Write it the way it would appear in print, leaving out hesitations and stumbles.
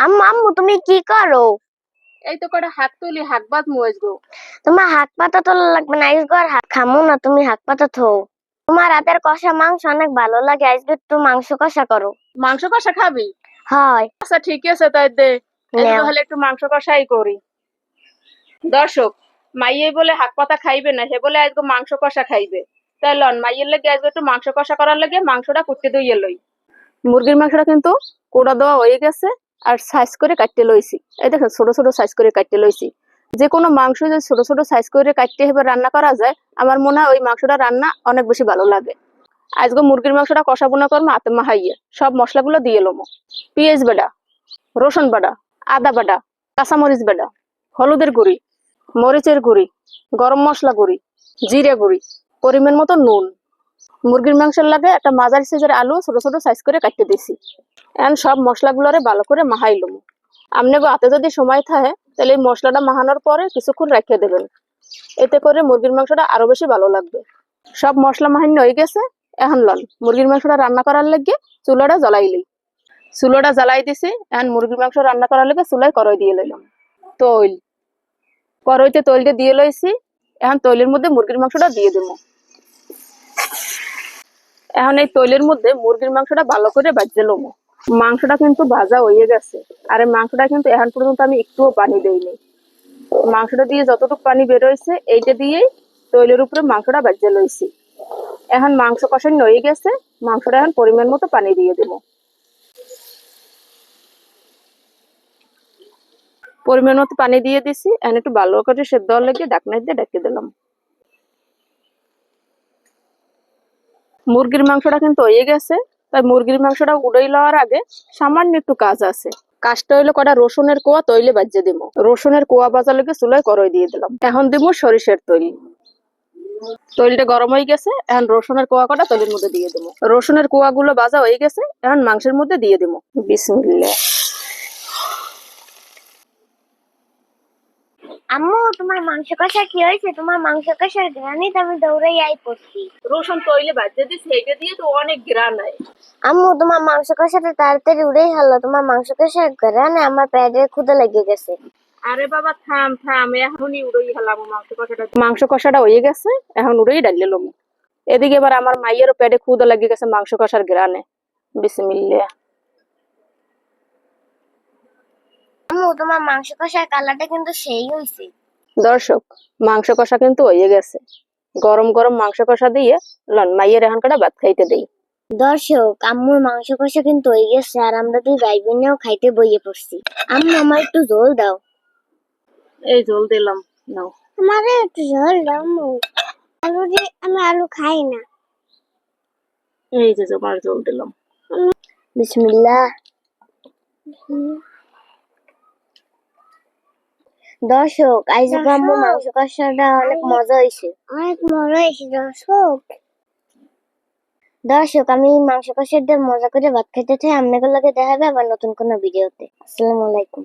আম্মু আম্মু তুমি কি করো? এই তো কটা হাত তুলি হাত বাদ মুজ গো। তোমার হাত পাতা তোলা লাগবে না, আজকে আর হাত খামু না, তুমি হাত পাতা থো। তোমার হাতের কষা মাংস অনেক ভালো লাগে, আজকে একটু মাংস কষা করো। মাংস কষা খাবি? হয়। আচ্ছা ঠিক আছে, তাই দে। আজকে নেও। তাহলে একটু মাংস কষাই করি। দর্শক, মাইয়ে বলে হাত পাতা খাইবে না, হে বলে আজকে মাংস কষা খাইবে। তাই লন মাইয়ের লেগে আজকে একটু মাংস কষা করার লেগে মাংসটা কুটতে দিয়ে লই। মুরগির মাংসটা কিন্তু কোড়া দেওয়া হয়ে গেছে, আর সাইজ করে কাটতে লইছি। এই দেখেন ছোট ছোট সাইজ করে কাটতে লইছি। যে কোনো মাংস যদি ছোট ছোট সাইজ করে কাটতে এবার রান্না করা যায়, আমার মনে হয় ওই মাংসটা রান্না অনেক বেশি ভালো লাগে। আজকে মুরগির মাংসটা কষা বোনা করবো হাতে মাহাইয়ে, সব মশলাগুলো দিয়ে লমো। পেঁয়াজ বাটা, রসুন বাটা, আদা বাটা, কাঁচামরিচ বাটা, হলুদের গুঁড়ি, মরিচের গুঁড়ি, গরম মশলা গুঁড়ি, জিরে গুঁড়ি, পরিমাণ মতো নুন। মুরগির মাংসের লাগে একটা মাঝারি সাইজের আলু ছোট ছোট সাইজ করে কাটতে দিছি। এখন সব মশলাগুলোরে ভালো করে মাহাই লমো। আপনি হাতে যদি সময় থাকে তাহলে এই মশলাটা মাহানোর পরে কিছুক্ষণ রেখে দেবেন, এতে করে মুরগির মাংসটা আরো বেশি ভালো লাগবে। সব মশলা মাহান্য হয়ে গেছে। এখন লন মুরগির মাংসটা রান্না করার লেগে চুলাটা জ্বালাইলি। চুলাটা জ্বালাই দিছি। এখন মুরগির মাংস রান্না করার লেগে চুলায় কড়াই দিয়ে লইলাম। তৈল, কড়াইতে তৈলটা দিয়ে লইছি। এখন তৈলের মধ্যে মুরগির মাংসটা দিয়ে দেবো। এখন এই তৈলের মধ্যে মুরগির মাংসটা ভালো করে ভাজতে লমো। মাংসটা কিন্তু ভাজা হয়ে গেছে, আর এই মাংসটা কিন্তু এখন পর্যন্ত আমি একটুও পানি দেইনি। মাংসটা দিয়ে যতটুকু পানি বের হয়েছে এইটা দিয়েই তৈলের উপরে মাংসটা ভাজতে লইছি। এখন মাংস কষানো হয়ে গেছে, মাংসটা এখন পরিমাণ মতো পানি দিয়ে দেবো। পরিমাণ মতো পানি দিয়ে দিছি। এখন একটু ভালো করে সেদ্ধ হওয়ার লেগে ঢাকনা দিয়ে ঢেকে দিলাম। মুরগির মাংসটা কিন্তু হয়ে গেছে, তাই মুরগির মাংসটা উড়াই লওয়ার আগে সামান্য একটু কাজ আছে। কাজটা হইলো কটা রসুনের কোয়া তৈলে বাজিয়ে দিব। রসুনের কোয়া বাজা লেগে চুলায় কড়াই দিয়ে দিলাম। এখন দিব সরিষার তৈল। তৈলটা গরম হয়ে গেছে, এখন রসুনের কোয়া কটা তৈলের মধ্যে দিয়ে দেবো। রসুনের কোয়া গুলো ভাজা হয়ে গেছে, এখন মাংসের মধ্যে দিয়ে দেবো। বিসমিল্লাহ। আম্মু তোমার মাংস কষা কি হয়েছে? তোমার মাংস কষার ঘ্রাণে তো আমি দৌড়াই আই পড়ছি। রসুন তৈলে বাজিয়ে দিচ্ছি, এইটা দিয়ে তো অনেক ঘ্রাণ হয়। আম্মু তোমার মাংস কষাটা তাড়াতাড়ি উড়েই হলো, তোমার মাংস কষার ঘ্রাণে আমার পেটে ক্ষুধা লেগে গেছে। আরে বাবা থাম থাম, এখনই উড়েই হলাম মাংস কষাটা। মাংস কষাটা হয়ে গেছে, এখন উড়েই ডালিয়ে লম। এদিকে এবার আমার মাইয়েরও পেটে ক্ষুধা লেগে গেছে মাংস কষার ঘ্রাণে। বিসমিল্লাহ। আম্মু তোমার মাংস কষার কালারটা কিন্তু সেই হয়েছে। দর্শক, মাংস কষা কিন্তু হয়ে গেছে। গরম গরম মাংস কষা দিয়ে লন মাইয়ের এখন কটা ভাত খাইতে দেই। দর্শক, আম্মুর মাংস কষা কিন্তু হয়ে গেছে, আর আমরা দুই ভাই বোনেও খাইতে বইয়ে পড়ছি। আম্মু আমার একটু ঝোল দাও। এই ঝোল দিলাম, নাও। আমারে একটু ঝোল দাও আম্মু, আলু দিয়ে আমি আলু খাই না। এই যে তোমার ঝোল দিলাম। বিসমিল্লাহ। দর্শক, আজকে আম্মু মাংস কষাটা অনেক মজা হয়েছে। অনেক মজা হয়েছে দর্শক, আমি মাংস কষা দিয়ে মজা করে ভাত খেতে চাই। আপনাদের লগে দেখা হবে আবার নতুন কোনো ভিডিওতে। আসসালামু আলাইকুম।